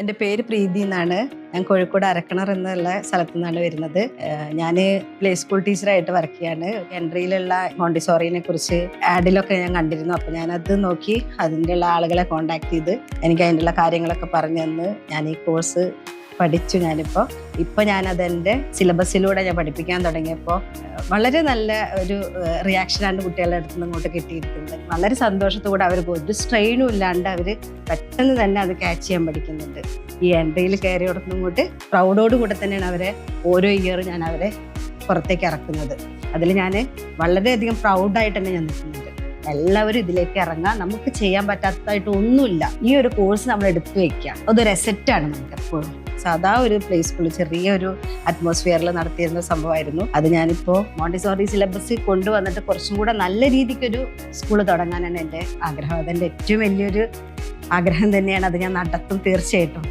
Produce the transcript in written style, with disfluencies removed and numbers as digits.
എൻ്റെ പേര് പ്രീതി എന്നാണ്. ഞാൻ കോഴിക്കോട് അരക്കണർ എന്നുള്ള സ്ഥലത്തു നിന്നാണ് വരുന്നത്. ഞാൻ പ്ലേ സ്കൂൾ ടീച്ചറായിട്ട് വർക്ക് ചെയ്യാണ്. എൻട്രിയിലുള്ള മോണ്ടിസോറിനെ കുറിച്ച് ആഡിലൊക്കെ ഞാൻ കണ്ടിരുന്നു. അപ്പോൾ ഞാനത് നോക്കി അതിൻ്റെ ഉള്ള ആളുകളെ കോണ്ടാക്ട് ചെയ്ത് എനിക്ക് അതിൻ്റെ കാര്യങ്ങളൊക്കെ പറഞ്ഞു തന്ന് ഞാൻ ഈ കോഴ്സ് പഠിച്ചു. ഇപ്പോൾ ഞാനത് എൻ്റെ സിലബസിലൂടെ ഞാൻ പഠിപ്പിക്കാൻ തുടങ്ങിയപ്പോൾ വളരെ നല്ല ഒരു റിയാക്ഷനാണ് കുട്ടികളുടെ അടുത്ത് നിന്ന് ഇങ്ങോട്ട് കിട്ടിയിരിക്കുന്നത്. വളരെ സന്തോഷത്തോടെ അവർ ഒരു സ്ട്രെയിനും ഇല്ലാണ്ട് അവർ പെട്ടെന്ന് തന്നെ അത് ക്യാച്ച് ചെയ്യാൻ പഠിക്കുന്നുണ്ട്. ഈ എൻട്രിയിൽ കയറിയോടത്തും ഇങ്ങോട്ട് പ്രൗഡോടുകൂടെ തന്നെയാണ് അവരെ ഓരോ ഇയർ ഞാൻ അവരെ പുറത്തേക്ക് ഇറക്കുന്നത്. അതിൽ ഞാൻ വളരെയധികം പ്രൗഡായിട്ട് തന്നെ ഞാൻ നിൽക്കുന്നുണ്ട്. എല്ലാവരും ഇതിലേക്ക് ഇറങ്ങാം. നമുക്ക് ചെയ്യാൻ പറ്റാത്തതായിട്ട് ഒന്നുമില്ല. ഈ ഒരു കോഴ്സ് നമ്മൾ എടുത്തു വെക്കുക, അതൊരു അസെറ്റാണ് നമുക്ക് എപ്പോഴും. സാധാ ഒരു പ്ലേ സ്കൂളിൽ ചെറിയൊരു അറ്റ്മോസ്ഫിയറിൽ നടത്തിയിരുന്ന സംഭവമായിരുന്നു. അത് ഞാനിപ്പോൾ മോണ്ടിസോറി സിലബസ് കൊണ്ടുവന്നിട്ട് കുറച്ചും കൂടെ നല്ല രീതിക്കൊരു സ്കൂൾ തുടങ്ങാനാണ് എൻ്റെ ആഗ്രഹം. അതെൻ്റെ ഏറ്റവും വലിയൊരു ആഗ്രഹം തന്നെയാണ്. അത് ഞാൻ നടത്തും തീർച്ചയായിട്ടും.